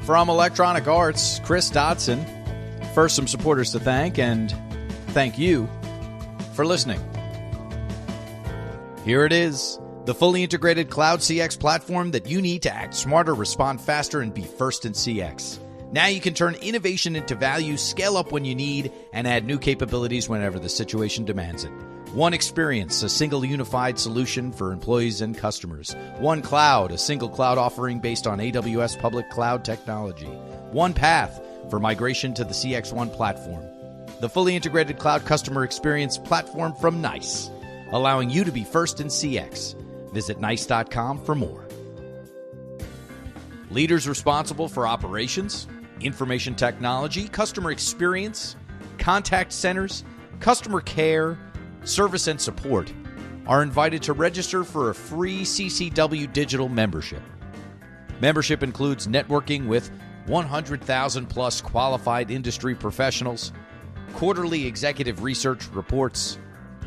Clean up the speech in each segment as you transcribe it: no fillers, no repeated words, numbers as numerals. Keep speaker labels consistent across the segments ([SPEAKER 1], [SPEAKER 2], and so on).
[SPEAKER 1] From Electronic Arts, Chris Dotson. First, some supporters to thank, and thank you for listening. Here it is, the fully integrated cloud CX platform that you need to act smarter, respond faster, and be first in CX. Now you can turn innovation into value, scale up when you need, and add new capabilities whenever the situation demands it. One experience, a single unified solution for employees and customers. One cloud, a single cloud offering based on AWS public cloud technology. One path for migration to the CXone platform. The fully integrated cloud customer experience platform from NICE, allowing you to be first in CX. Visit nice.com for more. Leaders responsible for operations, information technology, customer experience, contact centers, customer care, service and support are invited to register for a free CCW digital membership. Membership includes networking with 100,000 plus qualified industry professionals, quarterly executive research reports,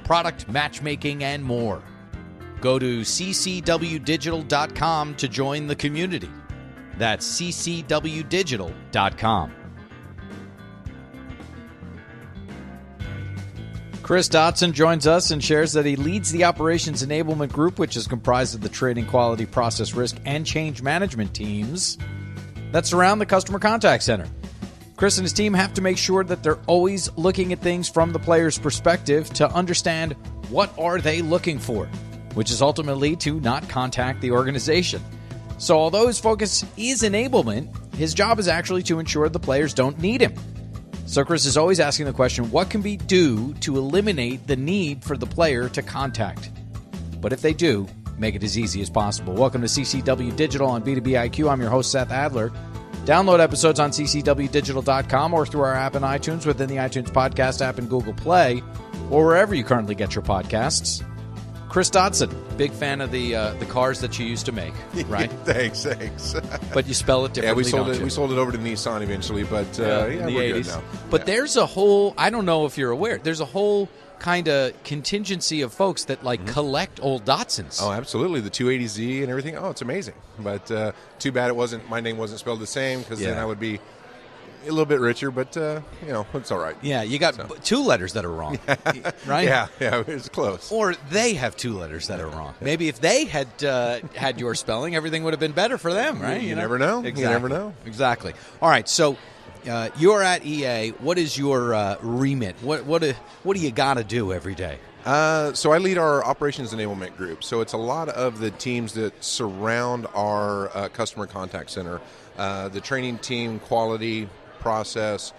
[SPEAKER 1] product matchmaking, and more. Go to ccwdigital.com to join the community. That's ccwdigital.com. Chris Dotson joins us and shares that he leads the Operations Enablement Group, which is comprised of the trading, quality, process, risk, and change management teams that surround the customer contact center. Chris and his team have to make sure that they're always looking at things from the player's perspective to understand what are they looking for, which is ultimately to not contact the organization. So although his focus is enablement, his job is actually to ensure the players don't need him. So Chris is always asking the question, what can we do to eliminate the need for the player to contact? But if they do, make it as easy as possible. Welcome to CCW Digital on B2B IQ. I'm your host, Seth Adler. Download episodes on ccwdigital.com or through our app in iTunes, within the iTunes podcast app in Google Play, or wherever you currently get your podcasts. Chris Dotson, big fan of the cars that you used to make, right?
[SPEAKER 2] Thanks.
[SPEAKER 1] But you spell it differently.
[SPEAKER 2] Yeah, we sold it over to Nissan eventually, but
[SPEAKER 1] in the
[SPEAKER 2] we're
[SPEAKER 1] 80s.
[SPEAKER 2] good now.
[SPEAKER 1] But there's a whole, I don't know if you're aware, there's a whole kind of contingency of folks that collect old Dotsons.
[SPEAKER 2] Oh, absolutely. The 280Z and everything. Oh, it's amazing. But too bad my name wasn't spelled the same, because then I would be a little bit richer, but it's all right.
[SPEAKER 1] Yeah, you got two letters that are wrong, right?
[SPEAKER 2] Yeah, it's close.
[SPEAKER 1] Or they have two letters that are wrong. Maybe if they had had your spelling, everything would have been better for them, right?
[SPEAKER 2] You never know.
[SPEAKER 1] Exactly.
[SPEAKER 2] You never know.
[SPEAKER 1] Exactly. All right, so you're at EA. What is your remit? What do you got to do every day?
[SPEAKER 2] So I lead our Operations Enablement Group. So it's a lot of the teams that surround our customer contact center. The training team, quality, process,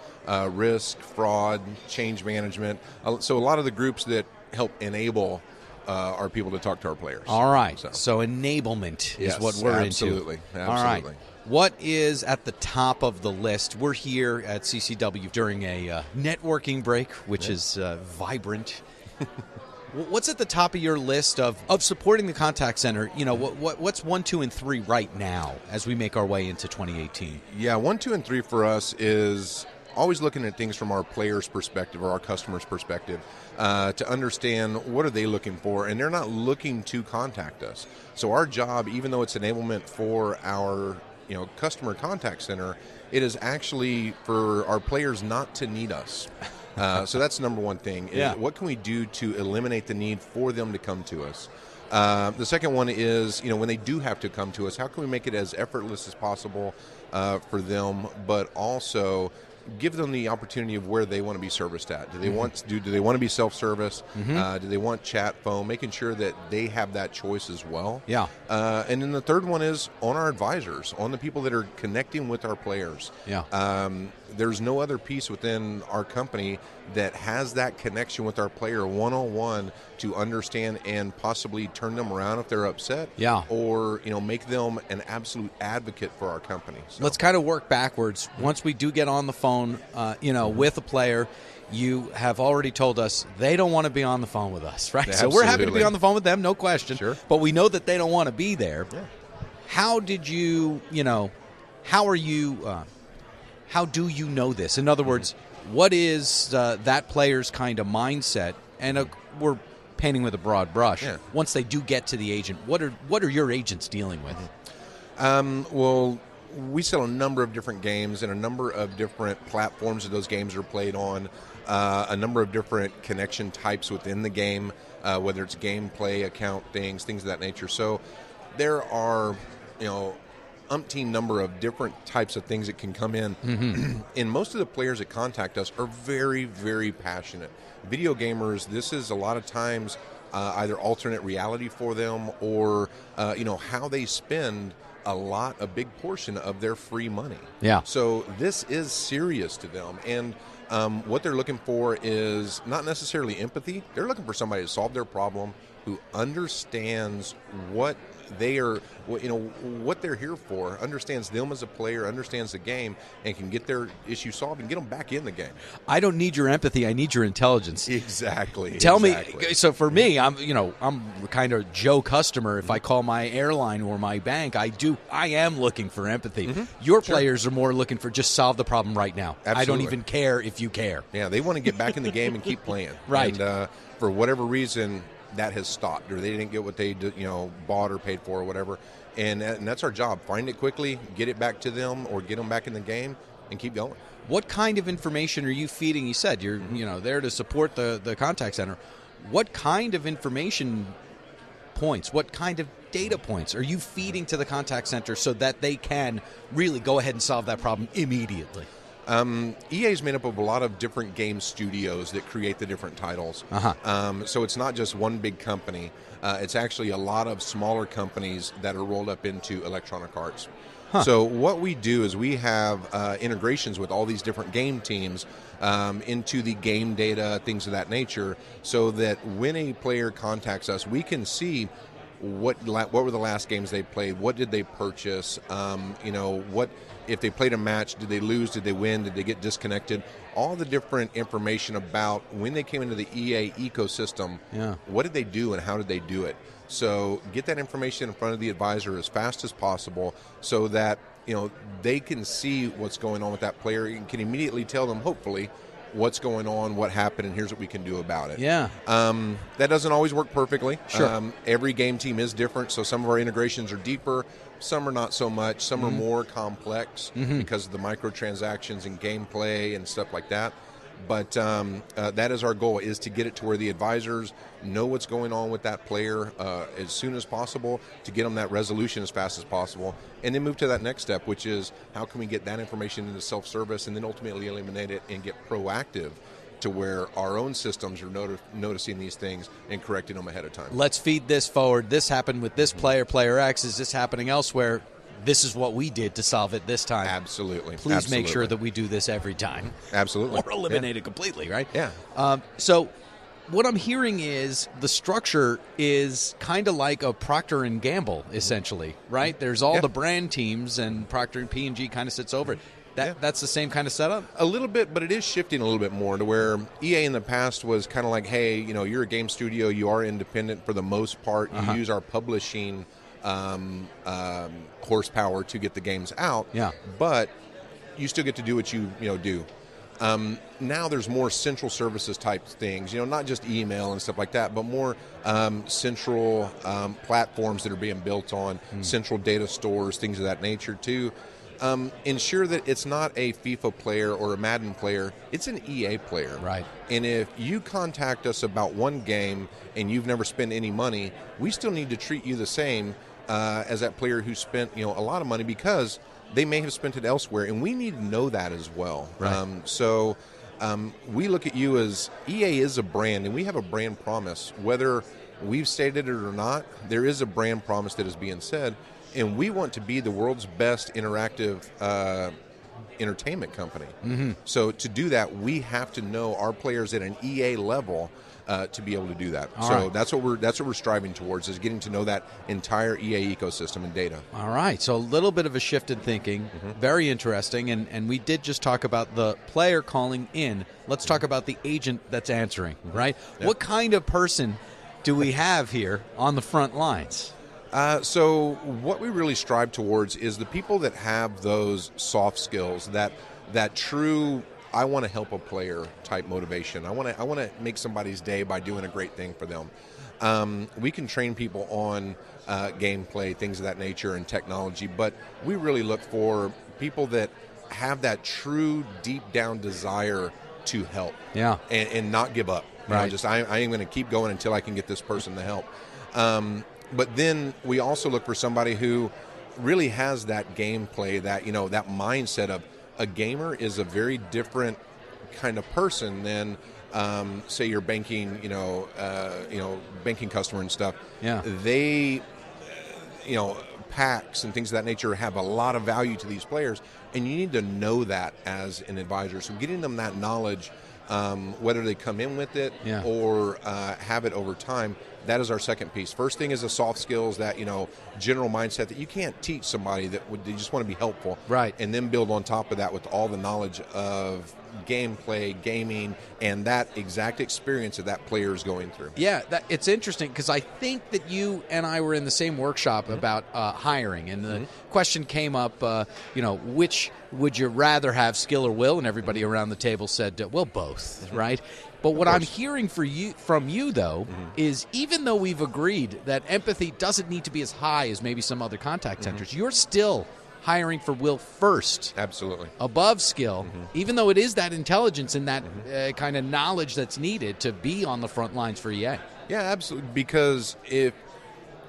[SPEAKER 2] risk, fraud, change management. So a lot of the groups that help enable our people to talk to our players.
[SPEAKER 1] All right. So enablement is what we're
[SPEAKER 2] into. Absolutely.
[SPEAKER 1] All right. What is at the top of the list? We're here at CCW during a networking break, which is vibrant. What's at the top of your list of supporting the contact center? You know, what's 1, 2, and 3 right now as we make our way into 2018?
[SPEAKER 2] Yeah, 1, 2, and 3 for us is always looking at things from our players' perspective or our customers' perspective to understand what are they looking for, and they're not looking to contact us. So our job, even though it's enablement for our customer contact center, it is actually for our players not to need us. So that's number one thing. What can we do to eliminate the need for them to come to us? The second one is, when they do have to come to us, how can we make it as effortless as possible for them, but also give them the opportunity of where they want to be serviced at. Do they want to be self-service? Do they want chat, phone? Making sure that they have that choice as well.
[SPEAKER 1] Yeah.
[SPEAKER 2] And then the third one is on our advisors, on the people that are connecting with our players.
[SPEAKER 1] Yeah.
[SPEAKER 2] There's no other piece within our company that has that connection with our player one-on-one to understand and possibly turn them around if they're upset.
[SPEAKER 1] Yeah.
[SPEAKER 2] Or, make them an absolute advocate for our company. So.
[SPEAKER 1] Let's kind of work backwards. Once we do get on the phone, with a player, you have already told us they don't want to be on the phone with us, right?
[SPEAKER 2] Absolutely.
[SPEAKER 1] So we're happy to be on the phone with them, no question.
[SPEAKER 2] Sure.
[SPEAKER 1] But we know that they don't want to be there.
[SPEAKER 2] Yeah.
[SPEAKER 1] How did you, how do you know this? In other words, what is that player's kind of mindset? And we're painting with a broad brush.
[SPEAKER 2] Yeah.
[SPEAKER 1] Once they do get to the agent, what are your agents dealing with?
[SPEAKER 2] Well, we sell a number of different games and a number of different platforms that those games are played on, a number of different connection types within the game, whether it's gameplay, account things of that nature. So there are, umpteen number of different types of things that can come in. Mm-hmm. And most of the players that contact us are very, very passionate. Video gamers, this is a lot of times either alternate reality for them or, how they spend a big portion of their free money.
[SPEAKER 1] Yeah.
[SPEAKER 2] So this is serious to them. And what they're looking for is not necessarily empathy. They're looking for somebody to solve their problem who understands what they are, what they're here for, understands them as a player, understands the game, and can get their issue solved and get them back in the game.
[SPEAKER 1] I don't need your empathy. I need your intelligence.
[SPEAKER 2] Exactly.
[SPEAKER 1] Tell me. So for me, I'm kind of Joe customer. If I call my airline or my bank, I am looking for empathy. Mm-hmm. Your players are more looking for just solve the problem right now.
[SPEAKER 2] Absolutely.
[SPEAKER 1] I don't even care if you care.
[SPEAKER 2] Yeah, they want to get back in the game and keep playing.
[SPEAKER 1] Right.
[SPEAKER 2] And for whatever reason, that has stopped, or they didn't get what they bought or paid for or whatever, and that's our job. Find it quickly, get it back to them, or get them back in the game, and keep going.
[SPEAKER 1] What kind of information are you feeding? You said you're there to support the contact center. What kind of information points, what kind of data points are you feeding to the contact center so that they can really go ahead and solve that problem immediately?
[SPEAKER 2] EA is made up of a lot of different game studios that create the different titles.
[SPEAKER 1] Uh-huh.
[SPEAKER 2] So it's not just one big company. It's actually a lot of smaller companies that are rolled up into Electronic Arts. Huh. So what we do is we have integrations with all these different game teams into the game data, things of that nature, so that when a player contacts us, we can see what were the last games they played, what did they purchase, what if they played a match, did they lose, did they win, did they get disconnected, all the different information about when they came into the EA ecosystem, what did they do and how did they do it. So get that information in front of the advisor as fast as possible so that they can see what's going on with that player and can immediately tell them, hopefully, what's going on, what happened, and here's what we can do about it.
[SPEAKER 1] Yeah.
[SPEAKER 2] That doesn't always work perfectly.
[SPEAKER 1] Sure.
[SPEAKER 2] Every game team is different, so some of our integrations are deeper, some are not so much, some are more complex because of the microtransactions and gameplay and stuff like that. But that is our goal, is to get it to where the advisors know what's going on with that player as soon as possible, to get them that resolution as fast as possible, and then move to that next step, which is how can we get that information into self-service and then ultimately eliminate it and get proactive to where our own systems are noticing these things and correcting them ahead of time.
[SPEAKER 1] Let's feed this forward. This happened with this player X. Is this happening elsewhere? This is what we did to solve it this time.
[SPEAKER 2] Absolutely.
[SPEAKER 1] Please make sure that we do this every time.
[SPEAKER 2] Absolutely.
[SPEAKER 1] Or eliminate it completely, right?
[SPEAKER 2] Yeah.
[SPEAKER 1] So what I'm hearing is the structure is kind of like a Procter & Gamble, essentially, right? There's all the brand teams, and Procter & P&G kind of sits over it. That's the same kind of setup?
[SPEAKER 2] A little bit, but it is shifting a little bit more to where EA in the past was kind of like, hey, you're a game studio, you are independent for the most part, you use our publishing horsepower to get the games out, but you still get to do what you do. Now there's more central services type things, not just email and stuff like that, but more central platforms that are being built on, central data stores, things of that nature to ensure that it's not a FIFA player or a Madden player, it's an EA player.
[SPEAKER 1] Right.
[SPEAKER 2] And if you contact us about one game and you've never spent any money, we still need to treat you the same as that player who spent a lot of money, because they may have spent it elsewhere, and we need to know that as well.
[SPEAKER 1] Right.
[SPEAKER 2] We look at you as EA is a brand, and we have a brand promise. Whether we've stated it or not, there is a brand promise that is being said, and we want to be the world's best interactive entertainment company. So to do that, we have to know our players at an EA level to be able to do that. That's what we're striving towards, is getting to know that entire EA ecosystem and data.
[SPEAKER 1] All right. So a little bit of a shift in thinking. Very interesting. And we did just talk about the player calling in. Let's talk about the agent that's answering, right? Yep. What kind of person do we have here on the front lines?
[SPEAKER 2] So what we really strive towards is the people that have those soft skills, that true, I want to help a player type motivation. I want to make somebody's day by doing a great thing for them. We can train people on gameplay, things of that nature, and technology, but we really look for people that have that true deep down desire to help, and not give up.
[SPEAKER 1] Right.
[SPEAKER 2] I am going to keep going until I can get this person to help. But then we also look for somebody who really has that gameplay, that that mindset of a gamer is a very different kind of person than say your banking, banking customer and stuff.
[SPEAKER 1] Yeah.
[SPEAKER 2] They, packs and things of that nature have a lot of value to these players, and you need to know that as an advisor. So getting them that knowledge, whether they come in with it or have it over time, that is our second piece. First thing is the soft skills, that general mindset that you can't teach somebody, that they just want to be helpful,
[SPEAKER 1] right?
[SPEAKER 2] And then build on top of that with all the knowledge of gameplay, gaming, and that exact experience that player is going through.
[SPEAKER 1] Yeah, it's interesting because I think that you and I were in the same workshop about hiring, and the question came up, which would you rather have, skill or will? And everybody around the table said, well, both, right? But what I'm hearing from you, though, is even though we've agreed that empathy doesn't need to be as high as maybe some other contact centers, you're still hiring for will first.
[SPEAKER 2] Absolutely.
[SPEAKER 1] Above skill, even though it is that intelligence and that kind of knowledge that's needed to be on the front lines for EA.
[SPEAKER 2] Yeah, absolutely. Because if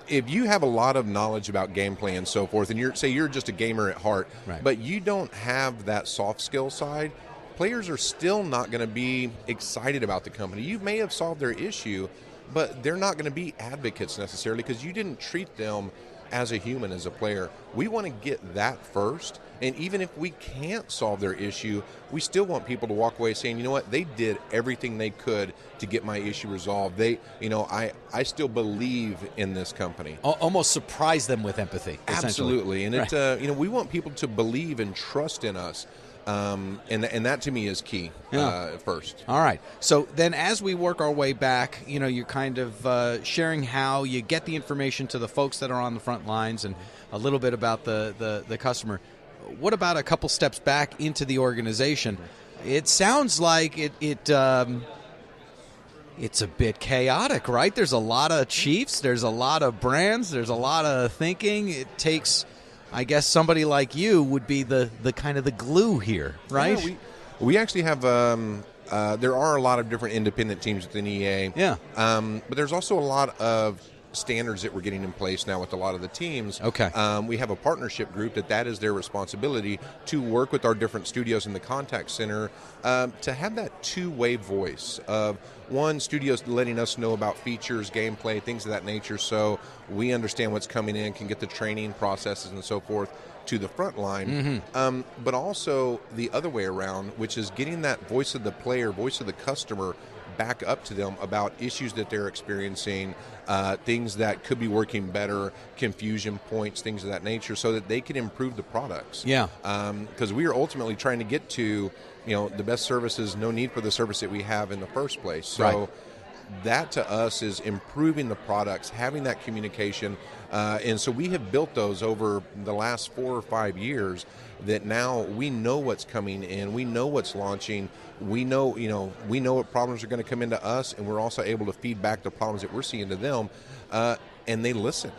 [SPEAKER 2] you have a lot of knowledge about gameplay and so forth, and you're just a gamer at heart,
[SPEAKER 1] right,
[SPEAKER 2] but you don't have that soft skill side, players are still not going to be excited about the company. You may have solved their issue, but they're not going to be advocates necessarily because you didn't treat them as a human, as a player. We want to get that first, and even if we can't solve their issue, we still want people to walk away saying, you know what, they did everything they could to get my issue resolved. I still believe in this company.
[SPEAKER 1] Almost surprise them with empathy.
[SPEAKER 2] Absolutely, and
[SPEAKER 1] right.
[SPEAKER 2] We want people to believe and trust in us. And that to me is key first.
[SPEAKER 1] All right. So then as we work our way back, you're kind of sharing how you get the information to the folks that are on the front lines and a little bit about the customer. What about a couple steps back into the organization? It sounds like it's a bit chaotic, right? There's a lot of chiefs. There's a lot of brands. There's a lot of thinking. It takes... I guess somebody like you would be the kind of the glue here, right?
[SPEAKER 2] Yeah, we actually have there are a lot of different independent teams within EA.
[SPEAKER 1] Yeah.
[SPEAKER 2] But there's also a lot of standards that we're getting in place now with a lot of the teams.
[SPEAKER 1] Okay.
[SPEAKER 2] We have a partnership group that is their responsibility to work with our different studios in the contact center to have that two-way voice of one, studios letting us know about features, gameplay, things of that nature, so we understand what's coming in, can get the training processes and so forth to the front line, but also the other way around, which is getting that voice of the player, voice of the customer back up to them about issues that they're experiencing, things that could be working better, confusion points, things of that nature, so that they can improve the products.
[SPEAKER 1] Yeah.
[SPEAKER 2] Because we are ultimately trying to get to, the best services, no need for the service that we have in the first place. So
[SPEAKER 1] right.
[SPEAKER 2] That to us is improving the products, having that communication. And so we have built those over the last 4 or 5 years that now we know what's coming in, we know what's launching, we know what problems are going to come into us, and we're also able to feed back the problems that we're seeing to them, and they listen.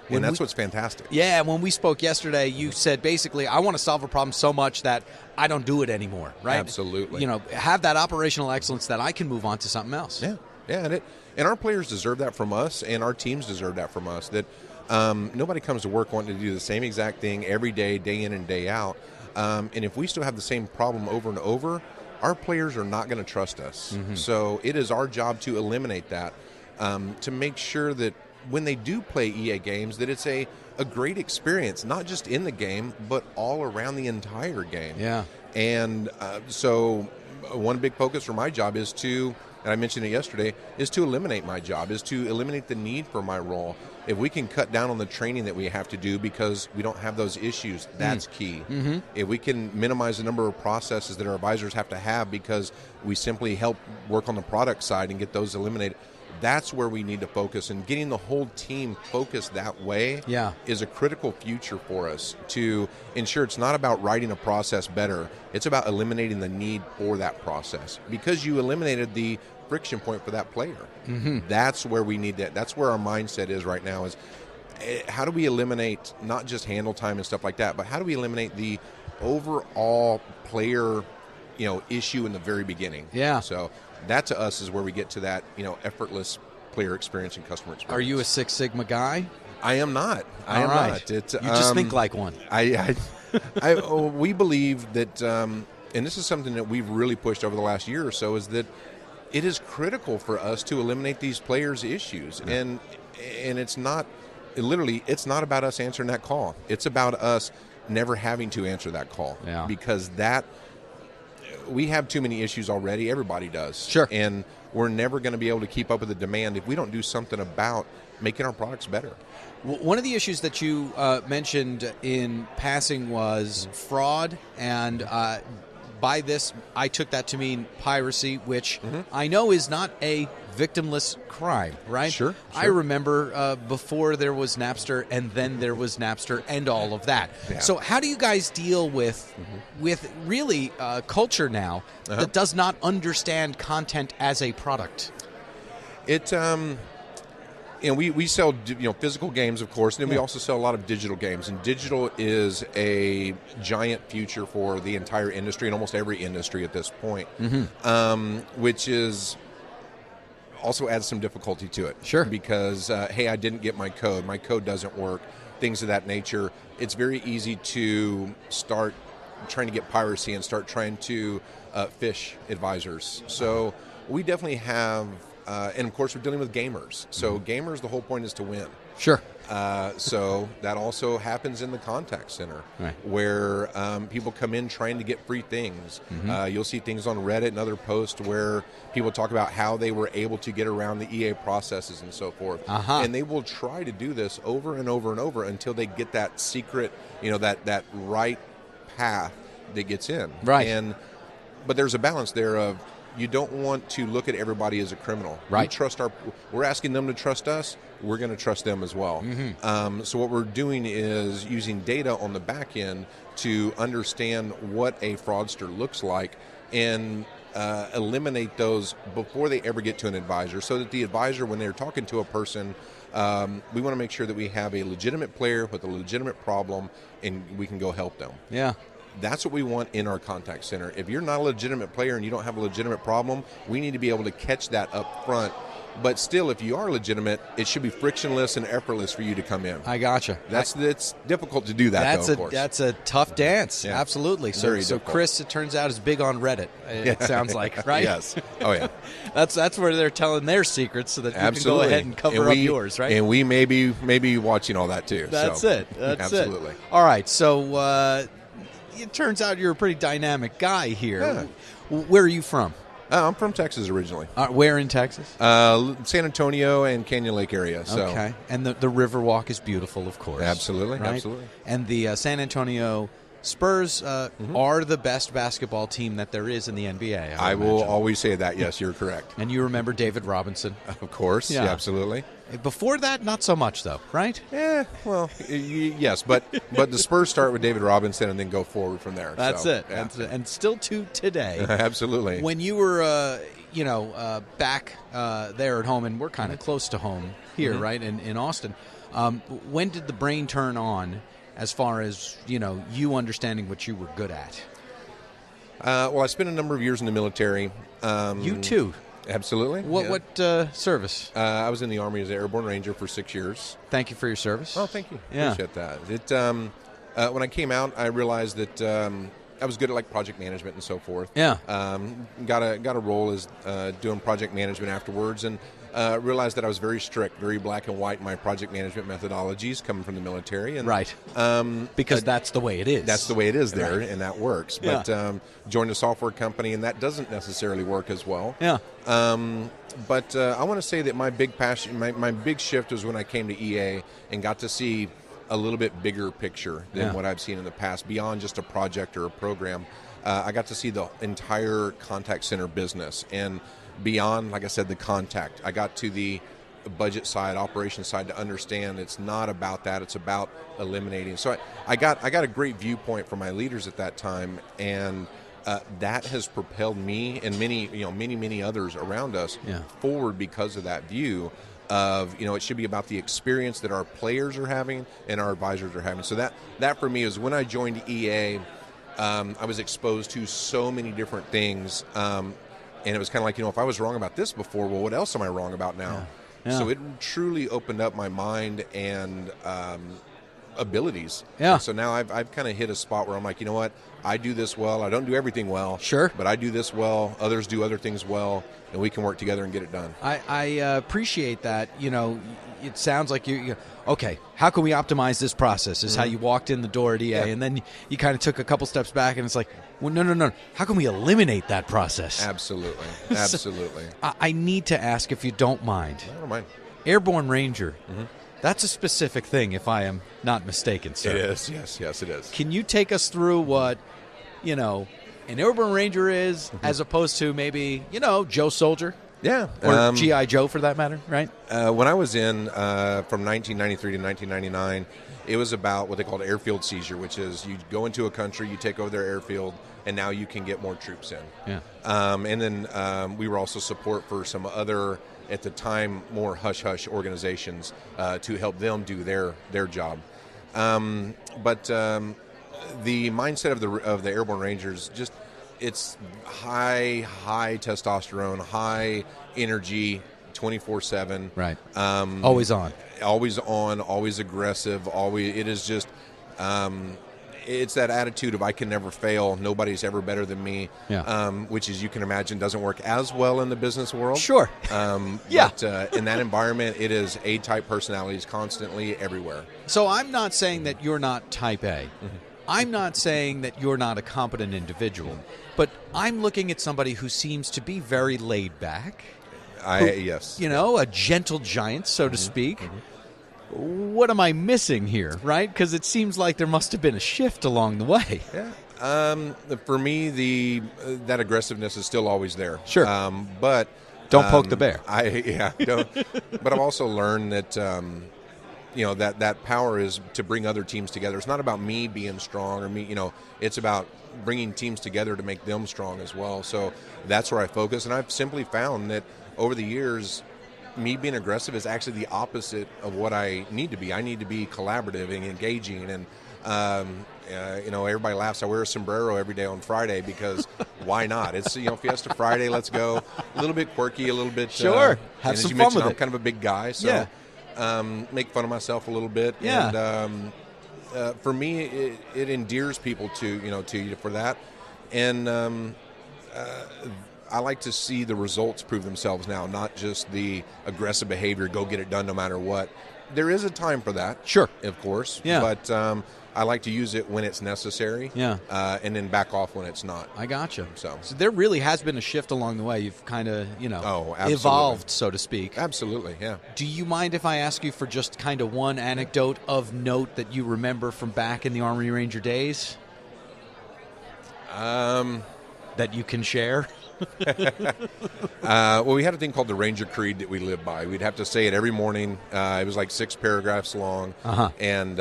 [SPEAKER 2] And that's what's fantastic.
[SPEAKER 1] Yeah, when we spoke yesterday, you said basically, I want to solve a problem so much that I don't do it anymore, right?
[SPEAKER 2] Absolutely.
[SPEAKER 1] Have that operational excellence that I can move on to something else.
[SPEAKER 2] Yeah, and our players deserve that from us, and our teams deserve that from us, that nobody comes to work wanting to do the same exact thing every day, day in and day out. And if we still have the same problem over and over, our players are not going to trust us. Mm-hmm. So it is our job to eliminate that, to make sure that when they do play EA games, that it's a great experience, not just in the game, but all around the entire game.
[SPEAKER 1] Yeah.
[SPEAKER 2] And so one big focus for my job is to, and I mentioned it yesterday, is to eliminate my job, is to eliminate the need for my role. If we can cut down on the training that we have to do because we don't have those issues, that's key. Mm-hmm. If we can minimize the number of processes that our advisors have to have because we simply help work on the product side and get those eliminated, that's where we need to focus. And getting the whole team focused that way is a critical future for us to ensure it's not about writing a process better. It's about eliminating the need for that process. Because you eliminated the friction point for that player. That's where we need that. That's where our mindset is right now, is how do we eliminate not just handle time and stuff like that, but how do we eliminate the overall player, issue in the very beginning?
[SPEAKER 1] Yeah.
[SPEAKER 2] So that to us is where we get to that, effortless player experience and customer experience.
[SPEAKER 1] Are you a Six Sigma guy?
[SPEAKER 2] I am not.
[SPEAKER 1] I am not. You just think like one.
[SPEAKER 2] We believe that, and this is something that we've really pushed over the last year or so, is that it is critical for us to eliminate these players' issues. Yeah. And it's not, literally, it's not about us answering that call. It's about us never having to answer that call.
[SPEAKER 1] Yeah.
[SPEAKER 2] Because we have too many issues already. Everybody does.
[SPEAKER 1] Sure.
[SPEAKER 2] And we're never going to be able to keep up with the demand if we don't do something about making our products better.
[SPEAKER 1] One of the issues that you mentioned in passing was fraud, and by this, I took that to mean piracy, which I know is not a victimless crime, right?
[SPEAKER 2] Sure.
[SPEAKER 1] I remember before there was Napster, and then there was Napster, and all of that.
[SPEAKER 2] Yeah.
[SPEAKER 1] So how do you guys deal with really culture now that does not understand content as a product?
[SPEAKER 2] It we sell physical games, of course, and then we also sell a lot of digital games. And digital is a giant future for the entire industry and almost every industry at this point, which is also adds some difficulty to it.
[SPEAKER 1] Sure.
[SPEAKER 2] Because, hey, I didn't get my code doesn't work, things of that nature. It's very easy to start trying to get piracy and start trying to phish advisors. So we definitely have... and, of course, we're dealing with gamers. So gamers, the whole point is to win.
[SPEAKER 1] Sure.
[SPEAKER 2] So that also happens in the contact center, where people come in trying to get free things. You'll see things on Reddit and other posts where people talk about how they were able to get around the EA processes and so forth. And they will try to do this over and over and over until they get that secret, that right path that gets in.
[SPEAKER 1] Right.
[SPEAKER 2] But there's a balance there of, you don't want to look at everybody as a criminal.
[SPEAKER 1] Right.
[SPEAKER 2] We're asking them to trust us. We're going to trust them as well. So what we're doing is using data on the back end to understand what a fraudster looks like and eliminate those before they ever get to an advisor, so that the advisor, when they're talking to a person, we want to make sure that we have a legitimate player with a legitimate problem and we can go help them.
[SPEAKER 1] Yeah.
[SPEAKER 2] That's what we want in our contact center. If you're not a legitimate player and you don't have a legitimate problem, we need to be able to catch that up front. But still, if you are legitimate, it should be frictionless and effortless for you to come in.
[SPEAKER 1] I gotcha.
[SPEAKER 2] It's difficult to do that, though, of course.
[SPEAKER 1] That's a tough dance.
[SPEAKER 2] Yeah.
[SPEAKER 1] Absolutely. So Chris, it turns out, is big on Reddit, it sounds like, right?
[SPEAKER 2] Yes. Oh, yeah.
[SPEAKER 1] That's where they're telling their secrets so that you can go ahead and cover up yours, right?
[SPEAKER 2] And we may be watching all that, too.
[SPEAKER 1] That's it.
[SPEAKER 2] Absolutely.
[SPEAKER 1] All right. So it turns out you're a pretty dynamic guy here.
[SPEAKER 2] Yeah.
[SPEAKER 1] Where are you from?
[SPEAKER 2] I'm from Texas originally.
[SPEAKER 1] Where in Texas?
[SPEAKER 2] San Antonio and Canyon Lake area. So.
[SPEAKER 1] Okay. And the Riverwalk is beautiful, of course.
[SPEAKER 2] Absolutely.
[SPEAKER 1] Right?
[SPEAKER 2] Absolutely.
[SPEAKER 1] And the San Antonio Spurs are the best basketball team that there is in the NBA.
[SPEAKER 2] I will always say that. Yes, you're correct.
[SPEAKER 1] And you remember David Robinson?
[SPEAKER 2] Of course. Yeah, absolutely.
[SPEAKER 1] Before that, not so much, though, right?
[SPEAKER 2] Yeah, well, yes, but the Spurs start with David Robinson and then go forward from there.
[SPEAKER 1] That's
[SPEAKER 2] so,
[SPEAKER 1] it.
[SPEAKER 2] Yeah.
[SPEAKER 1] That's it. And still to today.
[SPEAKER 2] Absolutely.
[SPEAKER 1] When you were, back there at home, and we're kind of close to home here, right, in Austin, when did the brain turn on as far as, you understanding what you were good at?
[SPEAKER 2] Well, I spent a number of years in the military.
[SPEAKER 1] You too?
[SPEAKER 2] Absolutely.
[SPEAKER 1] What service?
[SPEAKER 2] I was in the Army as an Airborne Ranger for 6 years.
[SPEAKER 1] Thank you for your service.
[SPEAKER 2] Oh, thank you.
[SPEAKER 1] Yeah.
[SPEAKER 2] Appreciate that. When I came out, I realized that I was good at project management and so forth.
[SPEAKER 1] Yeah.
[SPEAKER 2] Got a role as doing project management afterwards, and realized that I was very strict, very black and white in my project management methodologies coming from the military. And,
[SPEAKER 1] right. Because that's the way it is.
[SPEAKER 2] That's the way it is there, and that works.
[SPEAKER 1] Yeah.
[SPEAKER 2] But joined a software company, and that doesn't necessarily work as well.
[SPEAKER 1] Yeah.
[SPEAKER 2] But I want to say that my big passion, my big shift was when I came to EA and got to see a little bit bigger picture than what I've seen in the past, beyond just a project or a program. I got to see the entire contact center business, and beyond, like I said, the contact. I got to the budget side, operation side, to understand it's not about that, it's about eliminating. So I got a great viewpoint from my leaders at that time, and that has propelled me and many others around us forward because of that view of, it should be about the experience that our players are having and our advisors are having. So that for me is when I joined EA, I was exposed to so many different things. And it was kind of like, if I was wrong about this before, well, what else am I wrong about now? Yeah. So it truly opened up my mind and abilities.
[SPEAKER 1] Yeah.
[SPEAKER 2] And so now I've kind of hit a spot where I'm like, you know what? I do this well. I don't do everything well.
[SPEAKER 1] Sure.
[SPEAKER 2] But I do this well. Others do other things well. And we can work together and get it done.
[SPEAKER 1] I appreciate that. It sounds like you okay, how can we optimize this process is how you walked in the door at EA, and then you kind of took a couple steps back, and it's like, well, no. How can we eliminate that process?
[SPEAKER 2] Absolutely.
[SPEAKER 1] So, I need to ask, if you don't mind.
[SPEAKER 2] I don't mind.
[SPEAKER 1] Airborne Ranger. Mm-hmm. That's a specific thing, if I am not mistaken, sir.
[SPEAKER 2] It is. Yes, it is.
[SPEAKER 1] Can you take us through what, an Airborne Ranger is, as opposed to maybe, Joe Soldier?
[SPEAKER 2] Yeah.
[SPEAKER 1] Or G.I. Joe, for that matter, right?
[SPEAKER 2] When I was in from 1993 to 1999, it was about what they called airfield seizure, which is you go into a country, you take over their airfield, and now you can get more troops in.
[SPEAKER 1] Yeah.
[SPEAKER 2] And then we were also support for some other, at the time, more hush-hush organizations to help them do their job. But the mindset of the Airborne Rangers, just it's high testosterone, high energy, 24/7.
[SPEAKER 1] Right. Always on,
[SPEAKER 2] always aggressive. It is just. It's that attitude of I can never fail. Nobody's ever better than me.
[SPEAKER 1] Yeah.
[SPEAKER 2] Which, as you can imagine, doesn't work as well in the business world.
[SPEAKER 1] Sure.
[SPEAKER 2] Yeah. But in that environment, it is A-type personalities constantly everywhere.
[SPEAKER 1] So I'm not saying that you're not type A.
[SPEAKER 2] Mm-hmm.
[SPEAKER 1] I'm not saying that you're not a competent individual. But I'm looking at somebody who seems to be very laid back.
[SPEAKER 2] Yes.
[SPEAKER 1] A gentle giant, so to speak. Mm-hmm. What am I missing here, right? Because it seems like there must have been a shift along the way.
[SPEAKER 2] Yeah. For me, that aggressiveness is still always there.
[SPEAKER 1] Sure.
[SPEAKER 2] But
[SPEAKER 1] don't poke the bear.
[SPEAKER 2] Don't. But I've also learned that that power is to bring other teams together. It's not about me being strong or me. It's about bringing teams together to make them strong as well. So that's where I focus, and I've simply found that over the years, me being aggressive is actually the opposite of what I need to be. I need to be collaborative and engaging, and everybody laughs. I wear a sombrero every day on Friday because why not? It's Fiesta Friday. Let's go. A little bit quirky, a little bit.
[SPEAKER 1] Sure, have some fun with it.
[SPEAKER 2] I'm kind of a big guy, so make fun of myself a little bit.
[SPEAKER 1] Yeah.
[SPEAKER 2] And for me, it endears people to you for that, and I like to see the results prove themselves now, not just the aggressive behavior, go get it done no matter what. There is a time for that,
[SPEAKER 1] sure,
[SPEAKER 2] of course,
[SPEAKER 1] yeah.
[SPEAKER 2] But I like to use it when it's necessary, and then back off when it's not.
[SPEAKER 1] I gotcha.
[SPEAKER 2] So
[SPEAKER 1] there really has been a shift along the way. You've kind of, evolved, so to speak.
[SPEAKER 2] Absolutely, yeah.
[SPEAKER 1] Do you mind if I ask you for just kind of one anecdote of note that you remember from back in the Army Ranger days? That you can share?
[SPEAKER 2] Well, we had a thing called the Ranger Creed that we lived by. We'd have to say it every morning. It was like 6 paragraphs long. And,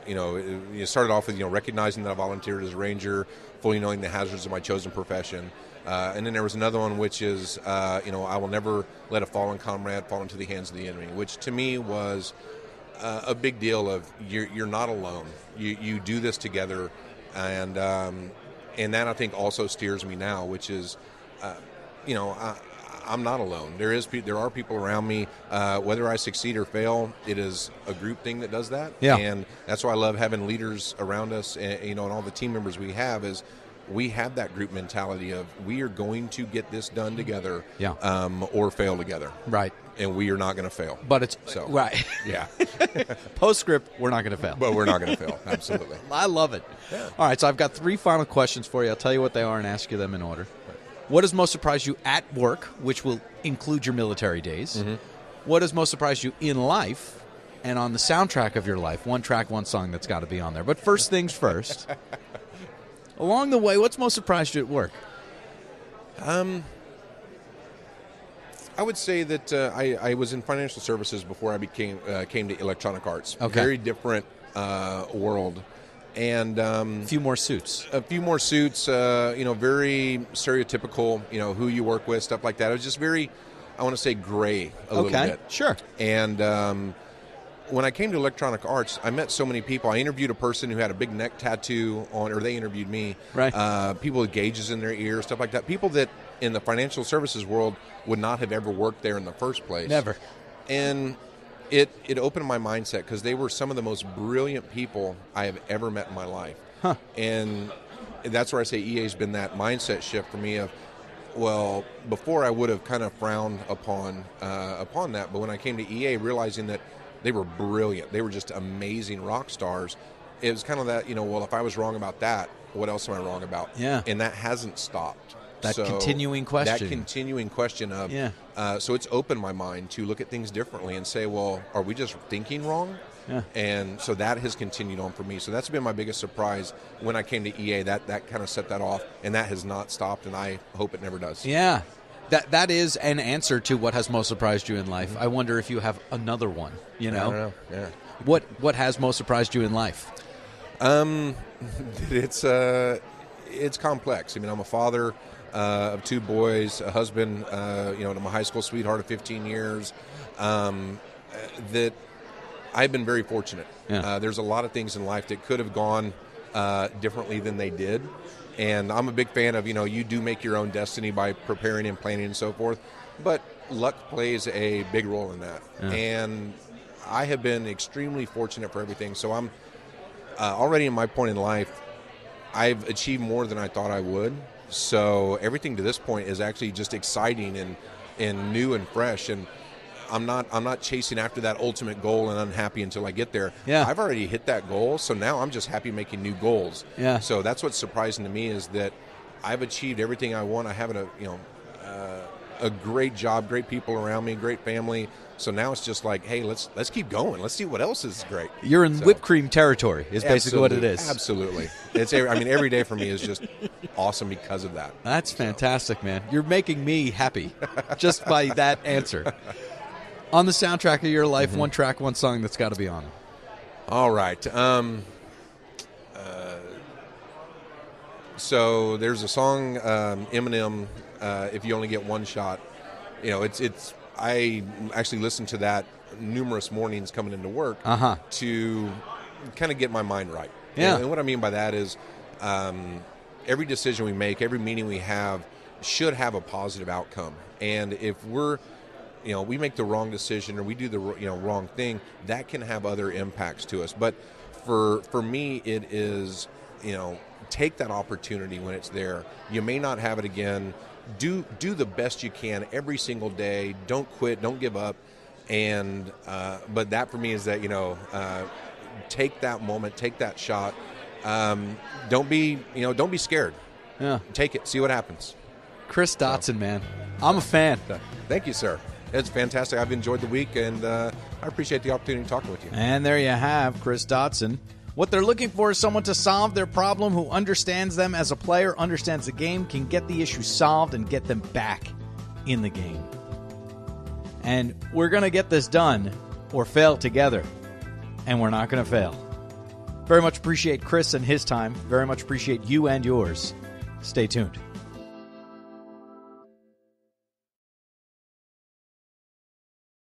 [SPEAKER 2] it started off with, recognizing that I volunteered as a Ranger, fully knowing the hazards of my chosen profession. And then there was another one, which is, I will never let a fallen comrade fall into the hands of the enemy, which to me was a big deal of you're not alone. You do this together. And that, I think, also steers me now, which is, I'm not alone. There are people around me. Whether I succeed or fail, it is a group thing that does that.
[SPEAKER 1] Yeah.
[SPEAKER 2] And that's why I love having leaders around us, and all the team members we have is we have that group mentality of we are going to get this done together, or fail together.
[SPEAKER 1] Right.
[SPEAKER 2] And we are not going to fail.
[SPEAKER 1] But it's right.
[SPEAKER 2] Yeah.
[SPEAKER 1] Postscript, we're not going to fail.
[SPEAKER 2] But we're not going to fail. Absolutely.
[SPEAKER 1] I love it.
[SPEAKER 2] Yeah.
[SPEAKER 1] All right, so I've got 3 final questions for you. I'll tell you what they are and ask you them in order. Right. What has most surprised you at work, which will include your military days? Mm-hmm. What has most surprised you in life and on the soundtrack of your life? One track, one song that's got to be on there. But first things first. Along the way, what's most surprised you at work?
[SPEAKER 2] I would say that I was in financial services before I came to electronic arts.
[SPEAKER 1] Okay.
[SPEAKER 2] Very different world. And
[SPEAKER 1] a few more suits.
[SPEAKER 2] Very stereotypical, who you work with, stuff like that. It was just very, I want to say, gray a little bit.
[SPEAKER 1] Sure.
[SPEAKER 2] And when I came to Electronic Arts, I met so many people. I interviewed a person who had a big neck tattoo on, or they interviewed me.
[SPEAKER 1] Right.
[SPEAKER 2] People with gauges in their ears, stuff like that. People that in the financial services world would not have ever worked there in the first place.
[SPEAKER 1] Never.
[SPEAKER 2] And it opened my mindset because they were some of the most brilliant people I have ever met in my life.
[SPEAKER 1] Huh.
[SPEAKER 2] And that's where I say EA's been that mindset shift for me of, well, before I would have kind of frowned upon that, but when I came to EA, realizing that they were brilliant, they were just amazing rock stars, it was kind of that, well, if I was wrong about that, what else am I wrong about?
[SPEAKER 1] Yeah.
[SPEAKER 2] And that hasn't stopped.
[SPEAKER 1] That continuing question of,
[SPEAKER 2] so it's opened my mind to look at things differently and say, well, are we just thinking wrong?
[SPEAKER 1] Yeah.
[SPEAKER 2] And so that has continued on for me. So that's been my biggest surprise when I came to EA. That kind of set that off, and that has not stopped, and I hope it never does.
[SPEAKER 1] Yeah. That is an answer to what has most surprised you in life. Mm-hmm. I wonder if you have another one,
[SPEAKER 2] I don't know. Yeah.
[SPEAKER 1] What has most surprised you in life?
[SPEAKER 2] It's complex. I mean, I'm a father of 2 boys, a husband, and I'm a high school sweetheart of 15 years. That I've been very fortunate.
[SPEAKER 1] Yeah.
[SPEAKER 2] There's a lot of things in life that could have gone differently than they did. And I'm a big fan of, you do make your own destiny by preparing and planning and so forth. But luck plays a big role in that.
[SPEAKER 1] Yeah.
[SPEAKER 2] And I have been extremely fortunate for everything. So I'm already in my point in life, I've achieved more than I thought I would. So everything to this point is actually just exciting and new and fresh. And I'm not chasing after that ultimate goal and unhappy until I get there.
[SPEAKER 1] Yeah.
[SPEAKER 2] I've already hit that goal, so now I'm just happy making new goals.
[SPEAKER 1] Yeah.
[SPEAKER 2] So that's what's surprising to me is that I've achieved everything I want. I have a great job, great people around me, great family. So now it's just like, hey, let's keep going. Let's see what else is great.
[SPEAKER 1] You're in whipped cream territory is basically what it is.
[SPEAKER 2] Absolutely. Every day for me is just awesome because of that.
[SPEAKER 1] That's fantastic, man. You're making me happy just by that answer. On the soundtrack of your life, one track, one song that's got to be on.
[SPEAKER 2] All right. So there's a song, Eminem, If You Only Get One Shot. I actually listened to that numerous mornings coming into work to kind of get my mind right.
[SPEAKER 1] Yeah.
[SPEAKER 2] And what I mean by that is every decision we make, every meeting we have should have a positive outcome. And if we make the wrong decision or we do the wrong thing, that can have other impacts to us. But for me, it is, take that opportunity when it's there. You may not have it again. Do the best you can every single day. Don't quit. Don't give up. And but that for me is that take that moment, take that shot. Don't be scared.
[SPEAKER 1] Yeah,
[SPEAKER 2] take it. See what happens.
[SPEAKER 1] Chris Dotson, man, I'm a fan.
[SPEAKER 2] Thank you, sir. It's fantastic. I've enjoyed the week, and I appreciate the opportunity to talk with you.
[SPEAKER 1] And there you have Chris Dotson. What they're looking for is someone to solve their problem who understands them as a player, understands the game, can get the issue solved, and get them back in the game. And we're going to get this done or fail together. And we're not going to fail. Very much appreciate Chris and his time. Very much appreciate you and yours. Stay tuned.